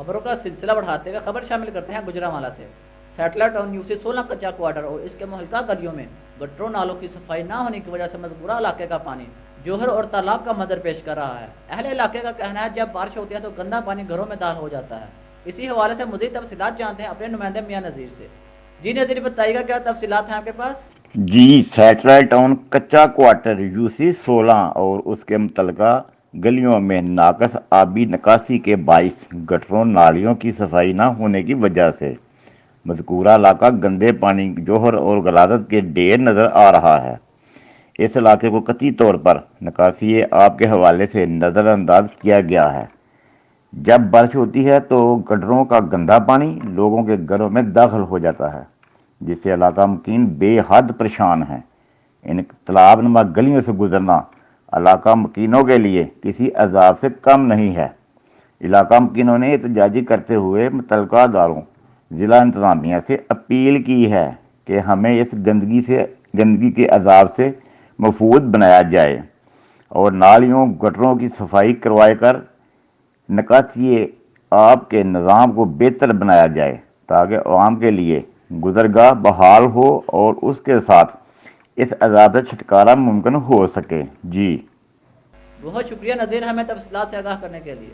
خبروں کا سلسلہ بڑھاتے ہوئے خبر شامل کرتے ہیں گجرانوالہ سے۔ سیٹلائٹ ٹاؤن یو سی 16 کچا کوارٹر اور اس کے مہلکہ گلیوں میں گٹروں نالوں کی صفائی نہ ہونے کی وجہ سے مذکورہ علاقے کا پانی جوہر اور تالاب کا منظر پیش کر رہا ہے۔ اہل علاقے کا کہنا ہے جب بارش ہوتی ہے تو گندا پانی گھروں میں داخل ہو جاتا ہے۔ اسی حوالے سے مزید تفصیلات جانتے ہیں اپنے نمائندے میاں نذیر سے۔ جی نذیر، بتائیے گا کیا تفصیلات ہیں آپ کے پاس؟ جی، سیٹلائٹ ٹاؤن کچا کوارٹر یو سی 16 اور اس کے متعلقہ گلیوں میں ناقص آبی نکاسی کے باعث گٹروں نالیوں کی صفائی نہ ہونے کی وجہ سے مذکورہ علاقہ گندے پانی جوہر اور غلاظت کے ڈھیر نظر آ رہا ہے۔ اس علاقے کو قطعی طور پر نکاسی آب کے حوالے سے نظر انداز کیا گیا ہے۔ جب بارش ہوتی ہے تو گٹروں کا گندا پانی لوگوں کے گھروں میں داخل ہو جاتا ہے، جس سے علاقہ مکین بے حد پریشان ہیں۔ ان تالاب نما گلیوں سے گزرنا علاقہ مکینوں کے لیے کسی عذاب سے کم نہیں ہے۔ علاقہ مکینوں نے احتجاجی کرتے ہوئے متعلقہ اداروں، ضلع انتظامیہ سے اپیل کی ہے کہ ہمیں اس گندگی کے عذاب سے محفوظ بنایا جائے اور نالیوں گٹروں کی صفائی کروائی کر نکاسی آب کے نظام کو بہتر بنایا جائے تاکہ عوام کے لیے گزرگاہ بحال ہو اور اس کے ساتھ اس عذاب سے چھٹکارا ممکن ہو سکے۔ جی بہت شکریہ نذیر، ہمیں تفصیلات سے آگاہ کرنے کے لیے۔